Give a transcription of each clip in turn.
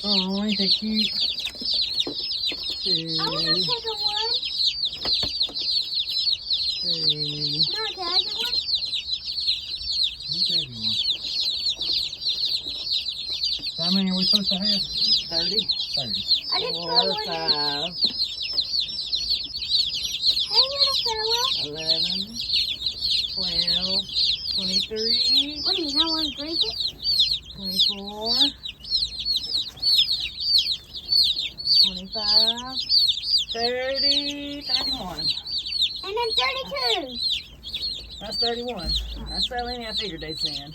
Oh, ain't that cute? I want to take a one. Three. Mom, can I get one? You take one. So how many are we supposed to have? 30. 30. I just 4, throw one in. 5, Hey, little fella. 11, 12, 23, What do you not want to drink it? 24, 25, 30, 31. And then 32. That's 31. That's the only I figured they'd send.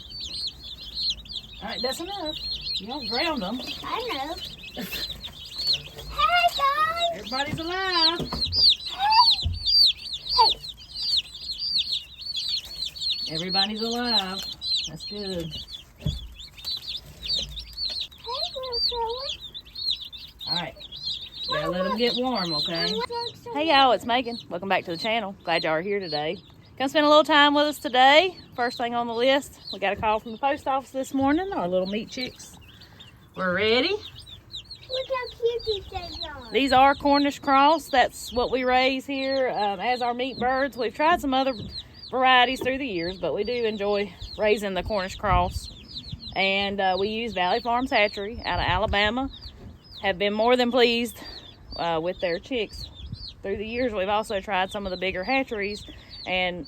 Alright, that's enough. You don't drown them. I know. Hey, guys. Everybody's alive. Hey. Everybody's alive. That's good. Hey, little fella. Alright. Gotta let them get warm, okay? Hey, Hey y'all, it's Megan. Welcome back to the channel. Glad y'all are here today. Gonna spend a little time with us today. First thing on the list, we got a call from the post office this morning. Our little meat chicks. We're ready. Look how cute these things are. These are Cornish cross. That's what we raise here as our meat birds. We've tried some other varieties through the years, but we do enjoy raising the Cornish cross. And we use Valley Farms Hatchery out of Alabama. Have been more than pleased with their chicks. Through the years, we've also tried some of the bigger hatcheries and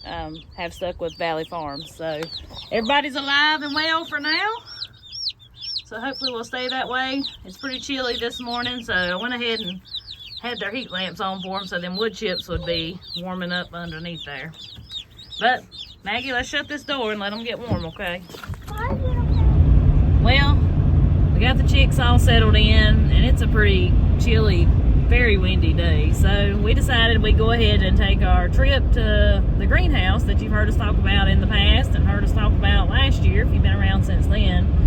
have stuck with Valley Farms. So everybody's alive and well for now. So hopefully we'll stay that way. It's pretty chilly this morning, so I went ahead and had their heat lamps on for them so them wood chips would be warming up underneath there. But Maggie, let's shut this door and let them get warm, okay? Hi, little fella. Well, we got the chicks all settled in, and it's a pretty chilly, very windy day. So we decided we'd go ahead and take our trip to the greenhouse that you've heard us talk about in the past and heard us talk about last year if you've been around since then.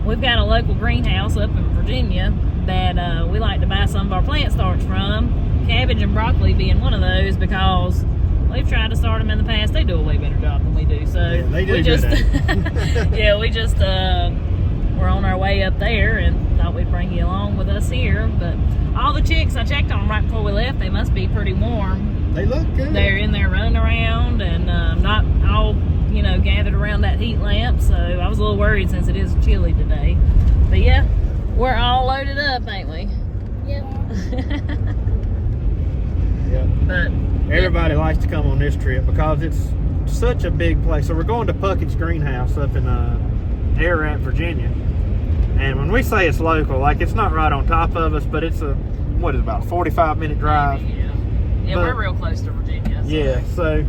We've got a local greenhouse up in Virginia that we like to buy some of our plant starts from. Cabbage and broccoli being one of those, because we've tried to start them in the past. They do a way better job than we do. So Yeah, they do we good just, at it. yeah, we just we're on our way up there and thought we'd bring you along with us here. But all the chicks, I checked on them right before we left. They must be pretty warm. They look good. They're in there running around and not all, you know, gathered around that heat lamp. So I was a little worried since it is chilly today. But yeah, we're all loaded up, ain't we? Yep. Yeah. But Everybody likes to come on this trip because it's such a big place. So we're going to Puckett's Greenhouse up in Ararat, Virginia. And when we say it's local, like it's not right on top of us, but it's what is it, about a 45-minute drive. yeah, But- we're real close to Virginia. So. Yeah, so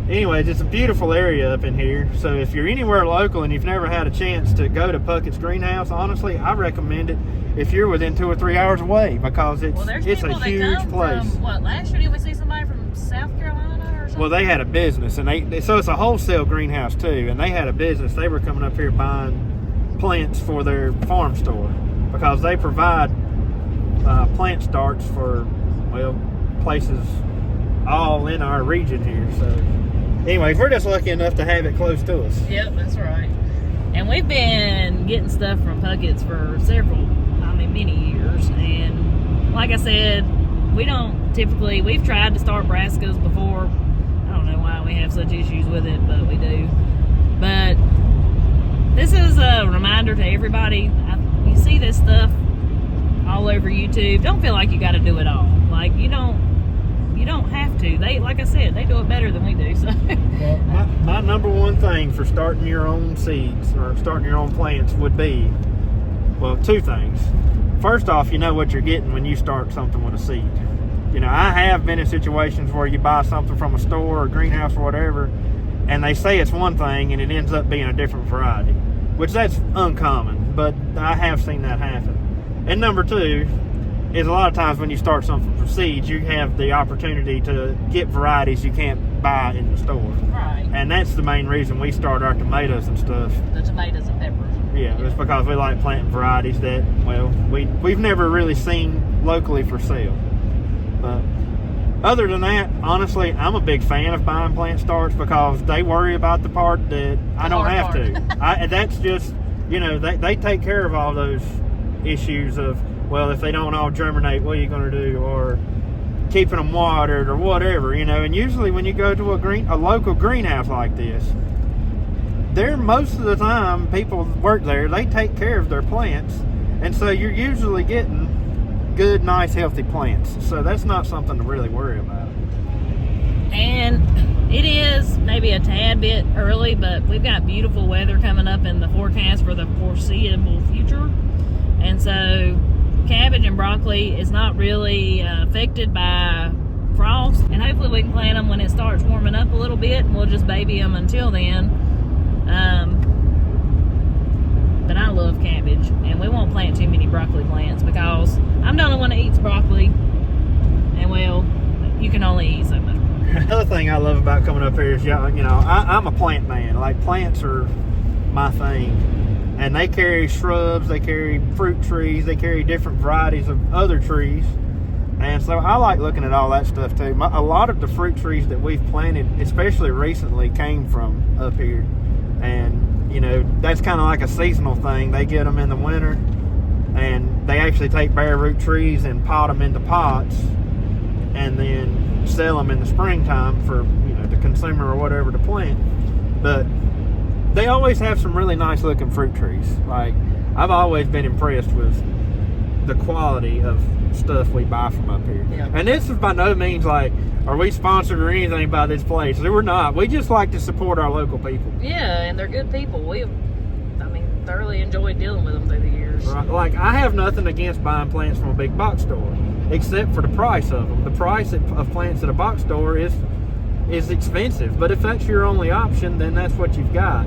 anyways, it's a beautiful area up in here. So if you're anywhere local and you've never had a chance to go to Puckett's Greenhouse, honestly, I recommend it if you're within 2 or 3 hours away, because it's There's a people that huge come place. From, what, last year did we see somebody from South Carolina or something? Well, they had a business, and so it's a wholesale greenhouse too, and they had a business. They were coming up here buying plants for their farm store because they provide plant starts for, well, places all in our region here. So anyways, we're just lucky enough to have it close to us. Yep, that's right. And we've been getting stuff from Puckett's for many years. And like I said, we've tried to start brassicas before. I don't know why we have such issues with it, but we do. But this is a reminder to everybody. You see this stuff all over YouTube. Don't feel like you got to do it all. Like, you don't have to. Like I said, they do it better than we do. So Well, my number one thing for starting your own seeds or starting your own plants would be, well, 2 things. First off, you know what you're getting when you start something with a seed. You know, I have been in situations where you buy something from a store or greenhouse or whatever, and they say it's one thing and it ends up being a different variety, which that's uncommon, but I have seen that happen. And number 2 is a lot of times when you start something from seeds, you have the opportunity to get varieties you can't buy in the store. right, And that's the main reason we start our tomatoes and stuff. the tomatoes and peppers. Yeah, it's because we like planting varieties that, well, we've never really seen locally for sale. But other than that, honestly, I'm a big fan of buying plant starts because they worry about the part that I don't have to. That's just, you know, they take care of all those issues of, well, if they don't all germinate, what are you going to do? Or keeping them watered or whatever, you know. And usually when you go to a local greenhouse like this, there most of the time people work there, they take care of their plants, and so you're usually getting good, nice, healthy plants. So that's not something to really worry about. And it is maybe a tad bit early, but we've got beautiful weather coming up in the forecast for the foreseeable future. And so cabbage and broccoli is not really affected by frost. And hopefully we can plant them when it starts warming up a little bit, and we'll just baby them until then. But I love cabbage, and we won't plant too many broccoli plants because I'm the only one that eats broccoli. And well, you can only eat so much. Another thing I love about coming up here is, you know, I'm a plant man. Like, plants are my thing. And they carry shrubs, they carry fruit trees, they carry different varieties of other trees. And so I like looking at all that stuff too. A lot of the fruit trees that we've planted, especially recently, came from up here. And, you know, that's kind of like a seasonal thing. They get them in the winter, and they actually take bare root trees and pot them into pots, and then sell them in the springtime for, you know, the consumer or whatever to plant. But they always have some really nice looking fruit trees. Like, I've always been impressed with the quality of stuff we buy from up here. Yeah. And this is by no means like, are we sponsored or anything by this place? We're not. We just like to support our local people. Yeah, and they're good people. Thoroughly enjoyed dealing with them through the years. Right. Like, I have nothing against buying plants from a big box store, except for the price of them. The price of plants at a box store is expensive. But if that's your only option, then that's what you've got.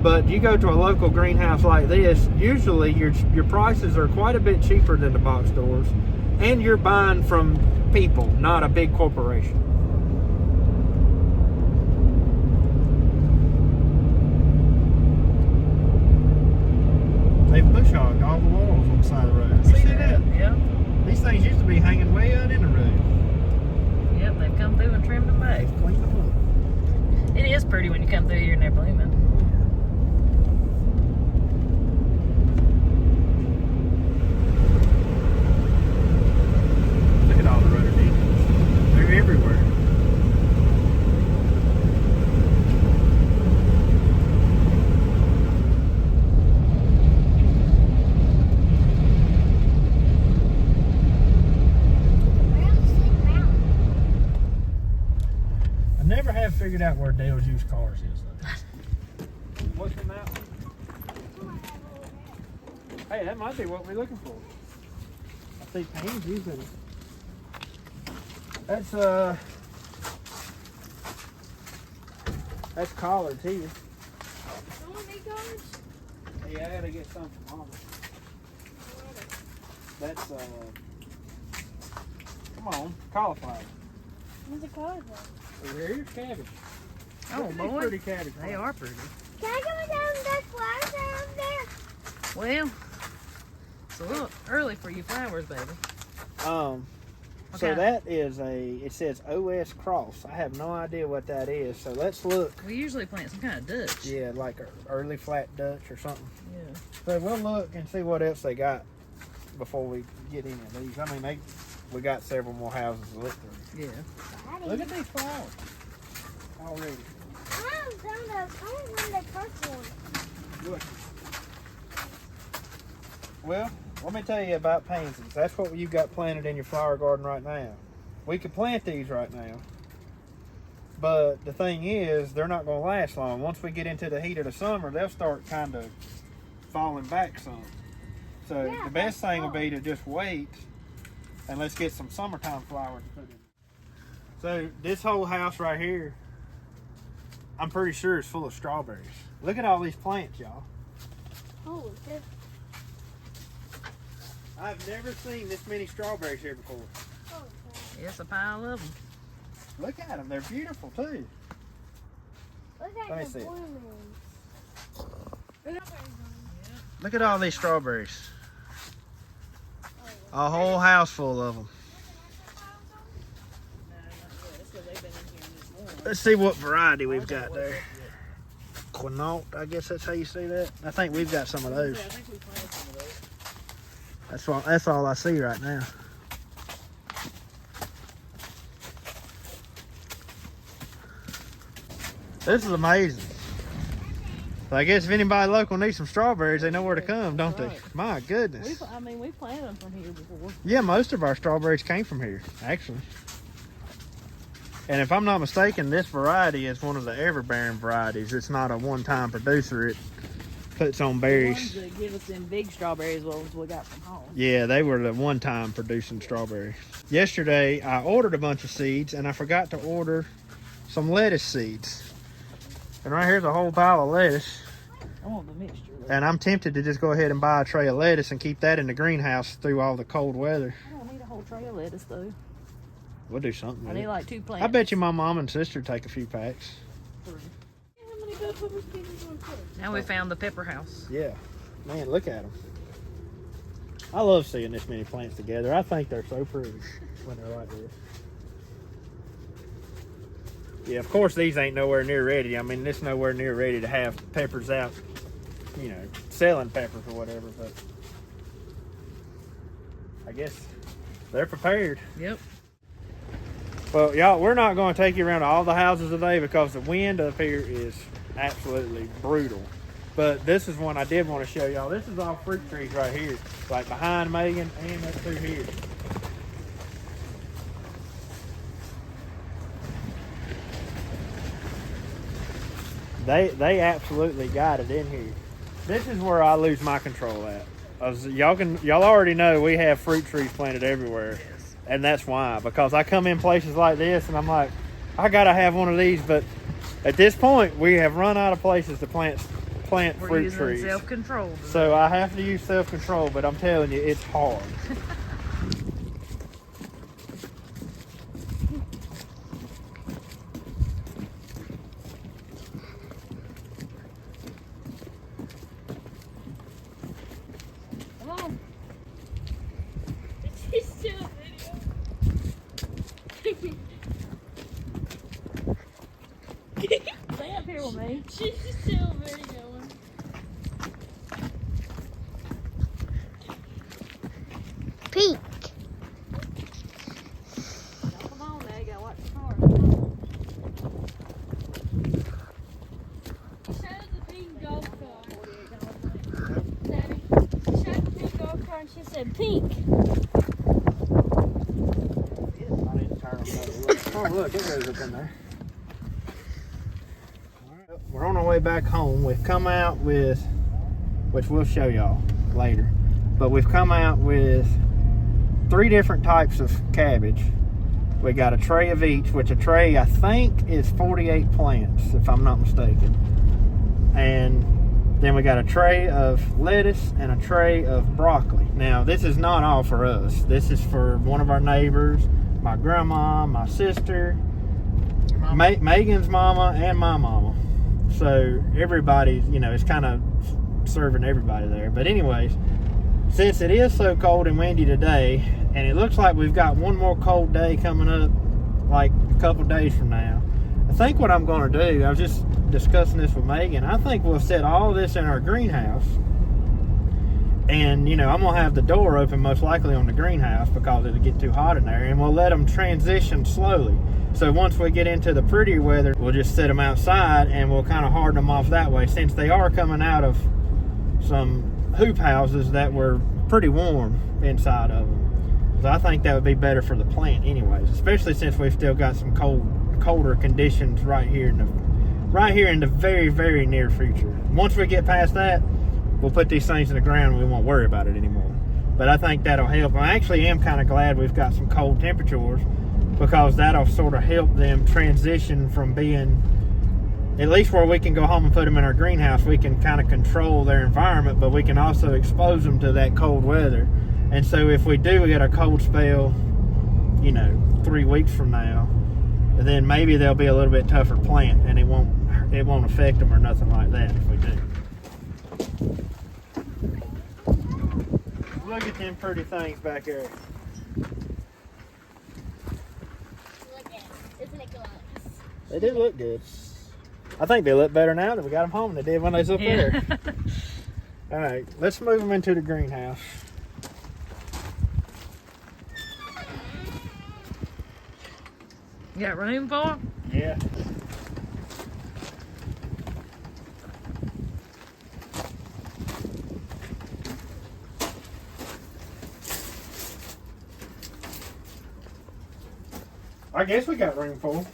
But you go to a local greenhouse like this, usually your prices are quite a bit cheaper than the box stores, and you're buying from people, not a big corporation. They've bush hogged all the laurels on the side of the road. You see that? Yeah. These things used to be hanging way out in the road. Yep, they've come through and trimmed them back. They've cleaned them up. It is pretty when you come through here and they're blooming. Look at all the rhododendrons. They're everywhere. Never have figured out where Dale's used cars is though. What's in that one? Hey, that might be what we're looking for. I see pansies and that's collards here. Yeah, I gotta get some from Mama. That's come on, cauliflower. What's it called? Here's cabbage. Oh, Look at these boy. pretty cabbage. They are pretty. Can I go down that flowers down there? Well, it's a little early for you flowers, baby. So Okay. that is it says OS Cross. I have no idea what that is. So let's look. We usually plant some kind of Dutch. Yeah, like an early flat Dutch or something. Yeah. So we'll look and see what else they got before we get any of these. I mean, we got several more houses to look through. Yeah. Look at these flowers already. I found the first one. Look. Well, let me tell you about pansies. That's what you've got planted in your flower garden right now. We could plant these right now, but the thing is, they're not going to last long. Once we get into the heat of the summer, they'll start kind of falling back some. So Yeah, the best that's thing would cool. be to just wait and let's get some summertime flowers to put in. So this whole house right here, I'm pretty sure is full of strawberries. Look at all these plants, y'all. Holy shit. I've never seen this many strawberries here before. Holy shit. It's a pile of them. Look at them. They're beautiful, too. Look Let me at see the it. blooming. Look at all these strawberries. A whole house full of them. Let's see what variety we've got there. Quinault, I guess that's how you say that. I think we've got some of those. I think we planted some of those. That's all I see right now. This is amazing. So I guess if anybody local needs some strawberries, they know where to come, don't they? My goodness. We planted them from here before. Yeah, most of our strawberries came from here, actually. And if I'm not mistaken, this variety is one of the ever-bearing varieties. It's not a one-time producer. It puts on berries. The ones that give us them big strawberries ones we got from home. Yeah, they were the one-time producing strawberries. Yesterday, I ordered a bunch of seeds, and I forgot to order some lettuce seeds. And right here's a whole pile of lettuce. I want the mixture. And I'm tempted to just go ahead and buy a tray of lettuce and keep that in the greenhouse through all the cold weather. I don't need a whole tray of lettuce, though. We'll do something with I need it. like 2 plants. I bet you my mom and sister take a few packs. Now we found the pepper house. Yeah. Man, look at them. I love seeing this many plants together. I think they're so pretty when they're like this. Yeah, of course these ain't nowhere near ready. I mean, this nowhere near ready to have peppers out, you know, selling peppers or whatever, but I guess they're prepared. Yep. Well, y'all, we're not going to take you around to all the houses today because the wind up here is absolutely brutal. But this is one I did want to show y'all. This is all fruit trees right here, like behind Megan and up through here. They absolutely got it in here. This is where I lose my control at. Y'all already know we have fruit trees planted everywhere. Yes. And that's why, because I come in places like this and I'm like, I gotta have one of these, but at this point we have run out of places to plant fruit trees. Self-control. So I have to use self-control, but I'm telling you, it's hard. Come on. It's still a video. Stay up here with me. She's still videoing. Pink. Come on now, you gotta watch the car. Show the pink golf cart. Daddy, she showed the pink golf cart and she said pink. I need to turn them. Oh, look, it goes up in there. We're on our way back home. We've come out with, which we'll show y'all later, but we've come out with 3 different types of cabbage. We got a tray of each, which a tray I think is 48 plants, if I'm not mistaken. And then we got a tray of lettuce and a tray of broccoli. Now, this is not all for us. This is for one of our neighbors, my grandma, my sister, Megan's mama, and my mama. So everybody, you know, it's kind of serving everybody there. But anyways, since it is so cold and windy today, and it looks like we've got one more cold day coming up, like a couple days from now, I think what I'm going to do, I was just discussing this with Megan, I think we'll set all this in our greenhouse. And, you know, I'm going to have the door open most likely on the greenhouse because it'll get too hot in there. And we'll let them transition slowly. So once we get into the prettier weather, we'll just set them outside and we'll kind of harden them off that way, since they are coming out of some hoop houses that were pretty warm inside of them. So I think that would be better for the plant anyways, especially since we've still got some colder conditions right here in the very, very near future. Once we get past that, we'll put these things in the ground and we won't worry about it anymore. But I think that'll help. I actually am kind of glad we've got some cold temperatures, because that'll sort of help them transition from being, at least where we can go home and put them in our greenhouse, we can kind of control their environment, but we can also expose them to that cold weather. And so if we do get a cold spell, you know, 3 weeks from now, then maybe they'll be a little bit tougher plant and it won't affect them or nothing like that if we do. Look at them pretty things back there. Isn't it glorious? They do look good. I think they look better now that we got them home than they did when they was up there. All right, let's move them into the greenhouse. You got room for them? Yeah. I guess we got room for them.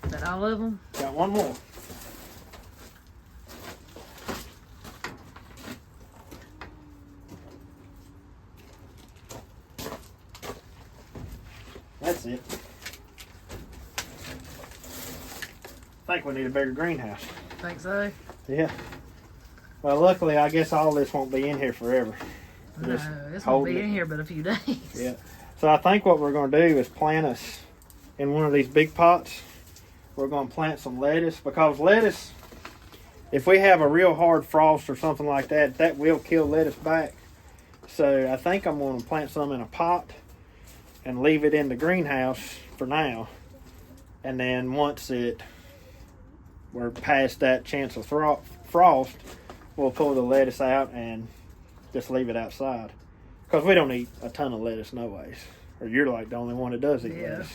Is that all of them? Got one more. That's it. I think we need a bigger greenhouse. Think so? Yeah. Well, luckily, I guess all this won't be in here forever. No, Just this won't holding be it. in here but a few days. Yeah. So I think what we're going to do is plant us in one of these big pots. We're going to plant some lettuce, because lettuce, if we have a real hard frost or something like that, that will kill lettuce back. So I think I'm going to plant some in a pot and leave it in the greenhouse for now. And then once we're past that chance of frost, we'll pull the lettuce out and just leave it outside. Because we don't eat a ton of lettuce no ways. Or you're like the only one that does eat lettuce.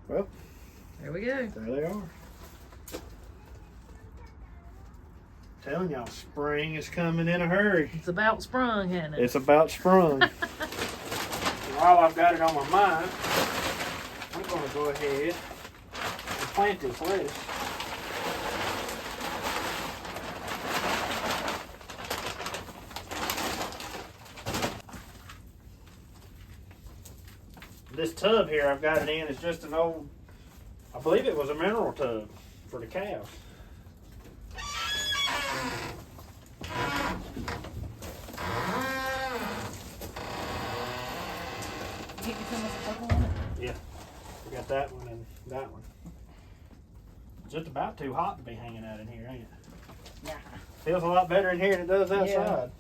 Well, There we go. there they are. Telling y'all, spring is coming in a hurry. It's about sprung, hasn't it? It's about sprung. While I've got it on my mind, I'm going to go ahead and plant this lettuce. This tub here I've got it in is just an old, I believe it was a mineral tub for the cows. Get you some of the purple one? Yeah, we got that one and that one. It's just about too hot to be hanging out in here, ain't it? Yeah. Feels a lot better in here than it does outside.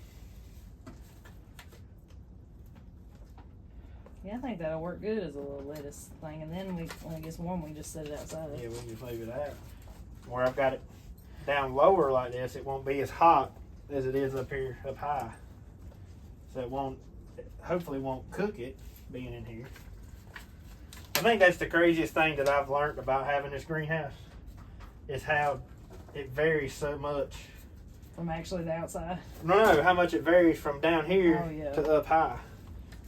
Yeah, I think that'll work good as a little lettuce thing. And then when it gets warm, we just set it outside. Yeah, we'll just leave it out. Where I've got it down lower like this, it won't be as hot as it is up here, up high. So it hopefully won't cook it being in here. I think that's the craziest thing that I've learned about having this greenhouse, is how it varies so much. From actually the outside. No, how much it varies from down here Oh, yeah. to up high,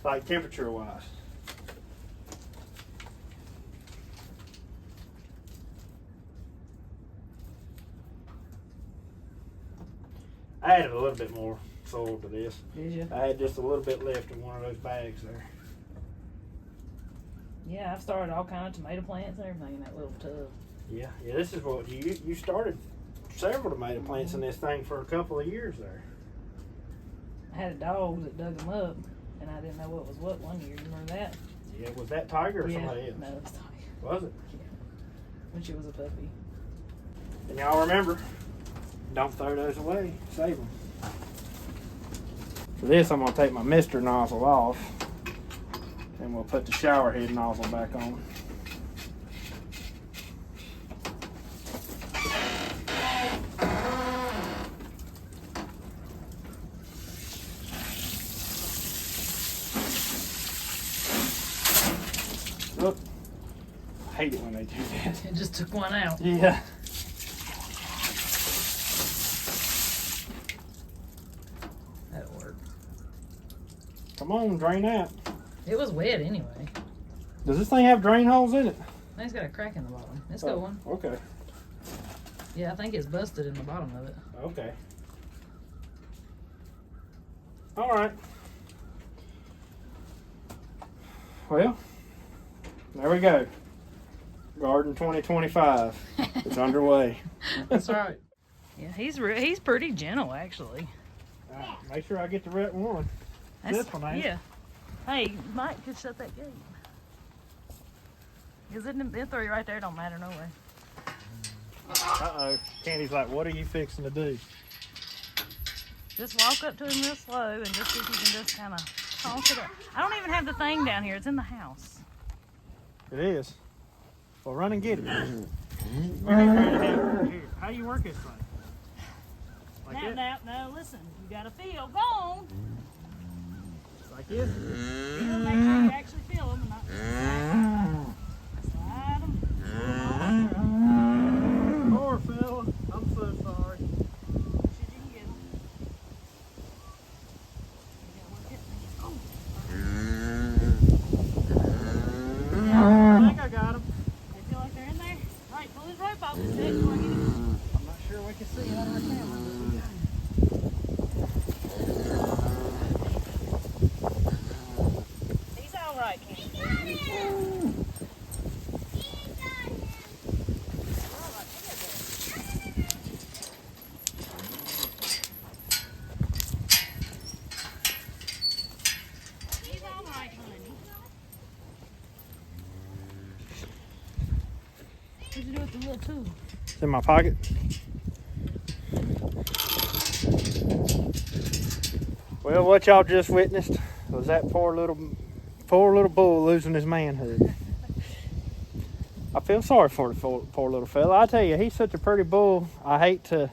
like temperature wise. I added a little bit more soil to this. Did you? I had just a little bit left in one of those bags there. Yeah, I've started all kind of tomato plants and everything in that little tub. Yeah, this is what you started several tomato plants in this thing for a couple of years there. I had a dog that dug them up, and I didn't know what was what one year. You remember that? Yeah, was that Tiger or yeah. somebody else? No, it was Tiger. Was it? Yeah. When she was a puppy. And y'all remember, don't throw those away. Save them. For this, I'm going to take my mister nozzle off, and we'll put the shower head nozzle back on. Look, I hate it when they do that. It just took one out. Yeah. That'll work. Come on, drain out. It was wet anyway. Does this thing have drain holes in it? It's got a crack in the bottom. It's Oh, going. okay. Yeah, I think it's busted in the bottom of it. Okay. All right. Well, there we go. Garden 2025. It's underway. That's right. Yeah, he's pretty gentle actually. Make sure I get the right one. This one, ain't it? Yeah. Hey, Mike could shut that gate. Because they'll throw you right there. Don't matter no way. Uh-oh. Candy's like, what are you fixing to do? Just walk up to him real slow and just see if you can just kind of toss it up. I don't even have the thing down here. It's in the house. It is. Well, run and get it. Here, how do you work this thing? Like Now, it? now, listen. You got to feel. Go on. Like this? Feel, make sure you actually feel them and not slide them. Poor fella. I'm so sorry. Should you can get them. You got to work it. Oh. I think I got him. They feel like they're in there. Right, pull his rope off. Let's check before I get it. I'm not sure we can see it on our camera. He's all right, Kenny. He's all right, honey. What'd you do with the little tool? It's in my pocket. Well, what y'all just witnessed was that poor little bull losing his manhood. I feel sorry for the poor little fella. I tell you, he's such a pretty bull. I hate to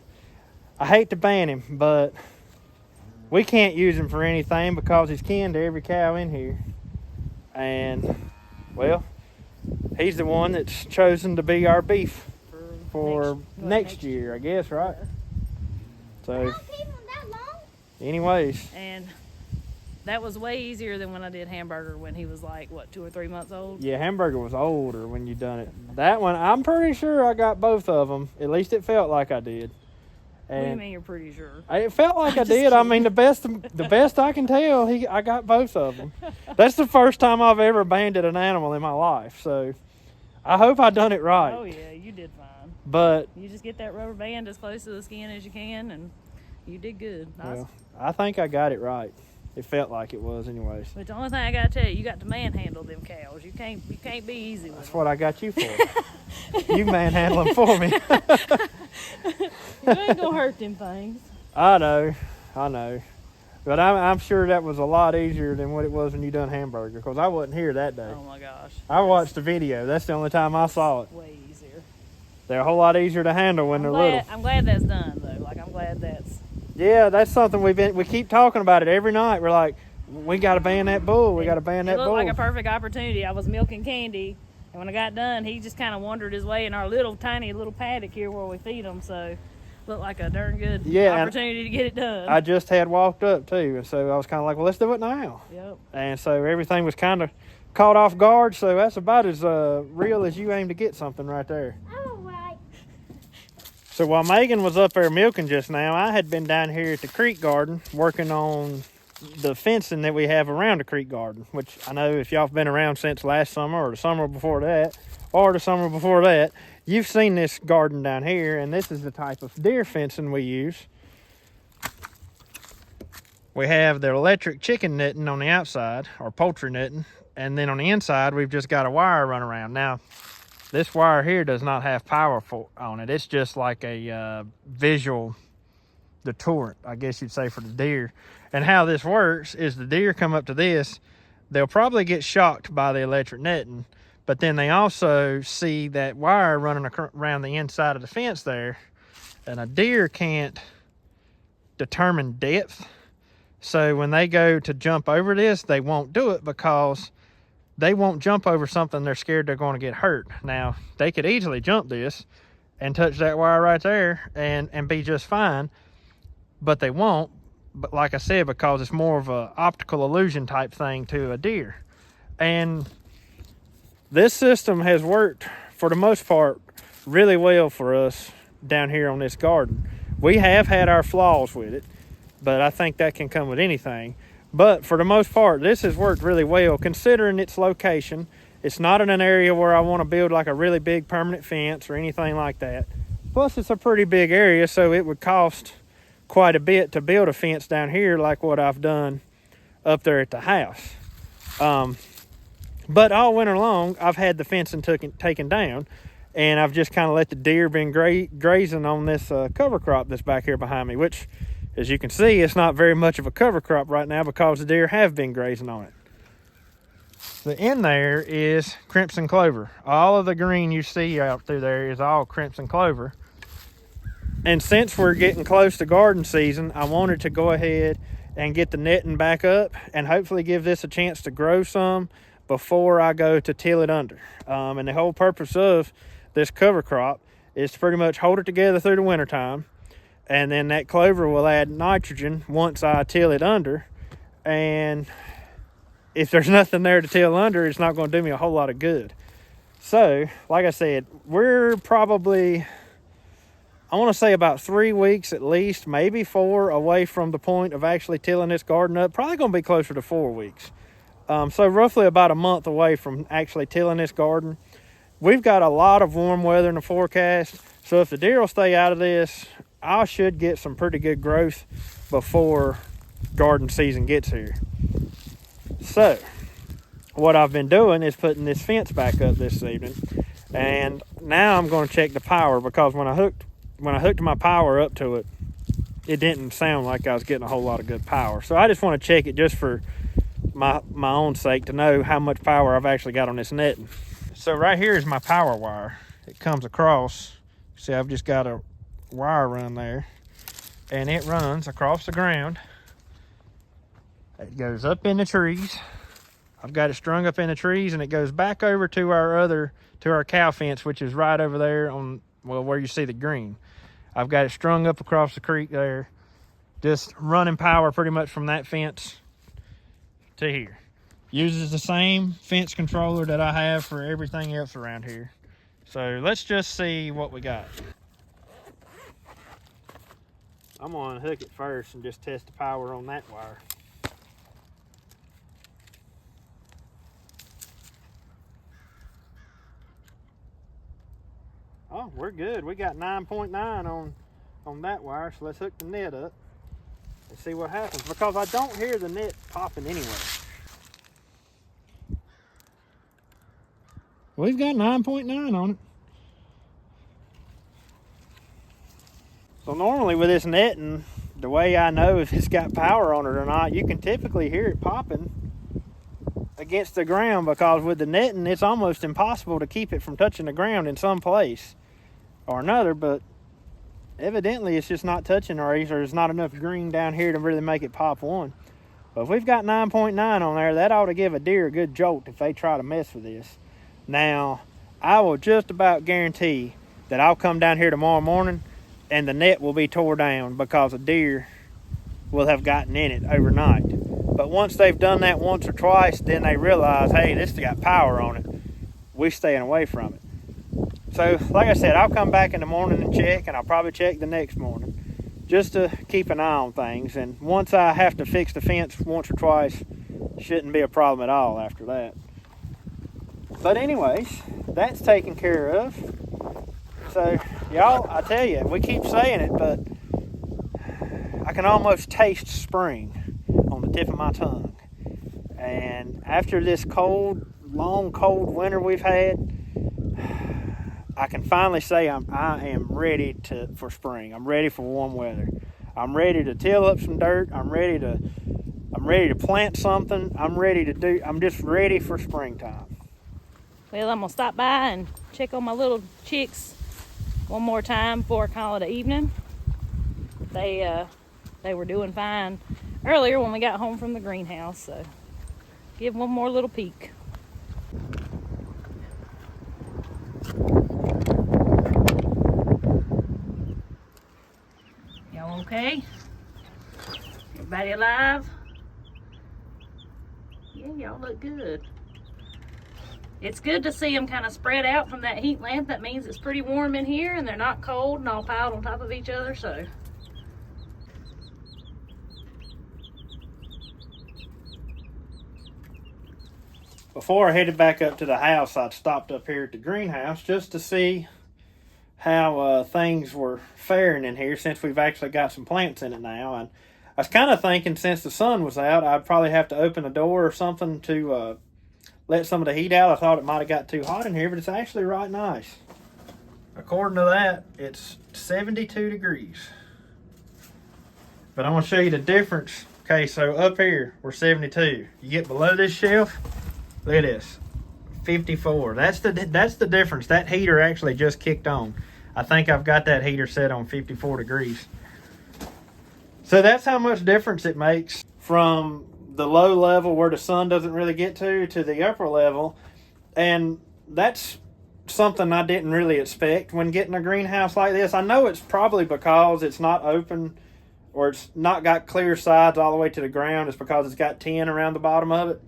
ban him, but we can't use him for anything because he's kin to every cow in here. And well, he's the one that's chosen to be our beef for next year, I guess, right? So, anyways. And that was way easier than when I did Hamburger when he was like, what, 2 or 3 months old? Yeah, Hamburger was older when you done it. That one, I'm pretty sure I got both of them. At least it felt like I did. What do you And mean you're pretty sure? it felt like I did. I mean, the best I can tell, I got both of them. That's the first time I've ever banded an animal in my life. So I hope I done it right. Oh yeah, you did fine. But You just get that rubber band as close to the skin as you can, and you did good. well, I think I got it right. It felt like it was, anyways. But the only thing I gotta tell you, you got to manhandle them cows. You can't be easy with That's them. what I got you for. You manhandle them for me. You ain't gonna hurt them things. I know. But I'm sure that was a lot easier than what it was when you done Hamburger, because I wasn't here that day. Oh my gosh. I watched the video. That's the only time I saw it. Way easier. They're a whole lot easier to handle when they're little. I'm glad that's done though. Like I'm glad that's. Yeah, that's something we keep talking about it every night. We're like, we got to ban that bull. We got to ban that It looked bull. like a perfect opportunity. I was milking Candy, and when I got done, he just kind of wandered his way in our tiny little paddock here where we feed him. So, looked like a darn good opportunity to get it done. I just had walked up too, and so I was kind of like, well, let's do it now. Yep. And so everything was kind of caught off guard. So that's about as real as you aim to get something right there. So while Megan was up there milking just now, I had been down here at the creek garden working on the fencing that we have around the creek garden, which I know if y'all have been around since last summer or the summer before that, or the summer before that, you've seen this garden down here, and this is the type of deer fencing we use. We have the electric chicken netting on the outside, or poultry netting, and then on the inside, we've just got a wire run around. Now, this wire here does not have power on it. It's just like a visual deterrent, I guess you'd say, for the deer. And how this works is the deer come up to this, they'll probably get shocked by the electric netting, but then they also see that wire running around the inside of the fence there, and a deer can't determine depth. So when they go to jump over this, they won't do it because they won't jump over something they're scared they're going to get hurt. Now, they could easily jump this and touch that wire right there and be just fine, but they won't. But like I said, because it's more of a optical illusion type thing to a deer. And this system has worked, for the most part, really well for us down here on this garden. We have had our flaws with it, but I think that can come with anything. But for the most part, this has worked really well considering its location. It's not in an area where I want to build like a really big permanent fence or anything like that. Plus, it's a pretty big area, so it would cost quite a bit to build a fence down here like what I've done up there at the house. But all winter long, I've had the fencing taken down, and I've just kind of let the deer been grazing on this cover crop that's back here behind me, which, as you can see, it's not very much of a cover crop right now because the deer have been grazing on it. the end there is crimson clover. All of the green you see out through there is all crimson clover. And since we're getting close to garden season, I wanted to go ahead and get the netting back up and hopefully give this a chance to grow some before I go to till it under. And the whole purpose of this cover crop is to pretty much hold it together through the wintertime, and then that clover will add nitrogen once I till it under. And if there's nothing there to till under, it's not going to do me a whole lot of good. So, like I said, we're probably, I want to say about 3 weeks at least, maybe 4 away from the point of actually tilling this garden up. Probably going to be closer to 4 weeks. So roughly about a month away from actually tilling this garden. We've got a lot of warm weather in the forecast, so if the deer will stay out of this, I should get some pretty good growth before garden season gets here. So, what I've been doing is putting this fence back up this evening, and now I'm going to check the power, because when I hooked my power up to it, it didn't sound like I was getting a whole lot of good power. So I just want to check it just for my own sake to know how much power I've actually got on this netting. So right here is my power wire. It comes across. See, I've just got a wire run there, and it runs across the ground. It goes up in the trees. I've got it strung up in the trees, and it goes back over to our cow fence, which is right over there on, well, where you see the green. I've got it strung up across the creek there, just running power pretty much from that fence to here. Uses the same fence controller that I have for everything else around here. So let's just see what we got. I'm gonna unhook it first and just test the power on that wire. Oh, we're good. We got 9.9 on that wire, so let's hook the net up and see what happens, because I don't hear the net popping anyway. We've got 9.9 on it. So normally with this netting, the way I know if it's got power on it or not, you can typically hear it popping against the ground, because with the netting, it's almost impossible to keep it from touching the ground in some place or another, but evidently it's just not touching, or there's not enough green down here to really make it pop one. But if we've got 9.9 on there, that ought to give a deer a good jolt if they try to mess with this. Now, I will just about guarantee that I'll come down here tomorrow morning and the net will be tore down, because a deer will have gotten in it overnight. But once they've done that once or twice, then they realize, hey, this has got power on it. We're staying away from it. So, like I said, I'll come back in the morning and check, and I'll probably check the next morning just to keep an eye on things. And once I have to fix the fence once or twice, shouldn't be a problem at all after that. But anyways, that's taken care of. So, y'all, I tell you, we keep saying it, but I can almost taste spring on the tip of my tongue. And after this cold, long, cold winter we've had, I can finally say I am ready for spring. I'm ready for warm weather. I'm ready to till up some dirt. I'm ready to plant something. I'm just ready for springtime. Well, I'm gonna stop by and check on my little chicks one more time before I call it an evening. They were doing fine earlier when we got home from the greenhouse, so give one more little peek. Y'all okay? Everybody alive? Yeah, y'all look good. It's good to see them kind of spread out from that heat lamp. That means it's pretty warm in here and they're not cold and all piled on top of each other, so. Before I headed back up to the house, I'd stopped up here at the greenhouse just to see how things were faring in here, since we've actually got some plants in it now. And I was kind of thinking, since the sun was out, I'd probably have to open a door or something to let some of the heat out. I thought it might have got too hot in here, but it's actually right nice. According to that, it's 72 degrees. But I want to show you the difference. Okay, so up here, we're 72. You get below this shelf, Look at this. 54. That's the difference. That heater actually just kicked on. I think I've got that heater set on 54 degrees. So that's how much difference it makes from the low level where the sun doesn't really get to the upper level. And that's something I didn't really expect when getting a greenhouse like this. I know it's probably because it's not open or it's not got clear sides all the way to the ground. It's because it's got tin around the bottom of it.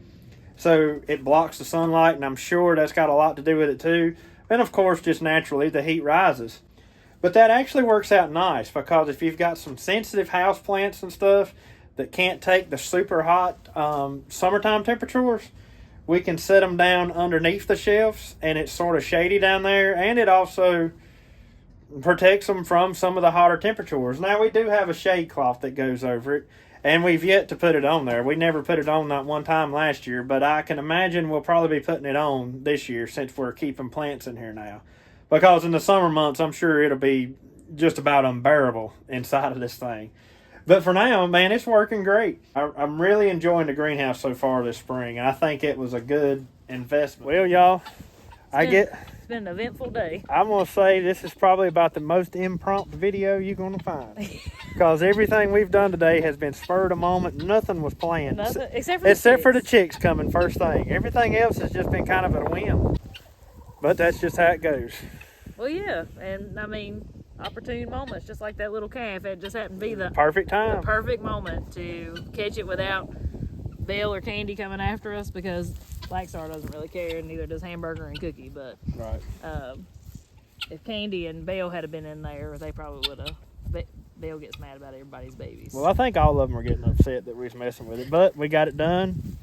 So it blocks the sunlight, and I'm sure that's got a lot to do with it too. And of course, just naturally, the heat rises. But that actually works out nice, because if you've got some sensitive house plants and stuff that can't take the super hot summertime temperatures, we can set them down underneath the shelves, and it's sort of shady down there, and it also protects them from some of the hotter temperatures. Now, we do have a shade cloth that goes over it, and we've yet to put it on there. We never put it on that one time last year, but I can imagine we'll probably be putting it on this year since we're keeping plants in here now. Because in the summer months, I'm sure it'll be just about unbearable inside of this thing. But for now, man, it's working great. I'm really enjoying the greenhouse so far this spring. I think it was a good investment. Well, y'all, It's been an eventful day. I'm going to say this is probably about the most impromptu video you're going to find. Because everything we've done today has been spur of the moment. Nothing was planned. Nothing, except for the chicks coming first thing. Everything else has just been kind of a whim. But that's just how it goes. Well, yeah. And, I mean, opportune moments, just like that little calf. It just happened to be the perfect time. The perfect moment to catch it without Belle or Candy coming after us, because Black Star doesn't really care, and neither does Hamburger and Cookie. But right. If Candy and Belle had been in there, they probably would have. Belle gets mad about everybody's babies. Well, I think all of them were getting upset that we was messing with it, but we got it done.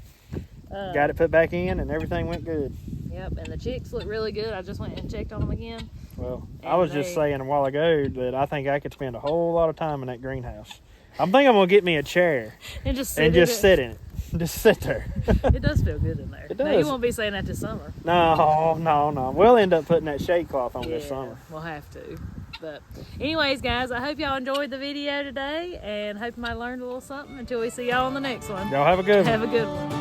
Got it put back in, and everything went good. Yep, and the chicks look really good. I just went and checked on them again. Well, I was just saying a while ago that I think I could spend a whole lot of time in that greenhouse. I'm thinking I'm going to get me a chair and just sit in it. Just sit there. It does feel good in there. It does. Now, you won't be saying that this summer. No. We'll end up putting that shade cloth on this summer. We'll have to. But anyways, guys, I hope y'all enjoyed the video today, and hope you might have learned a little something. Until we see y'all on the next one. Y'all have a good one. Have a good one.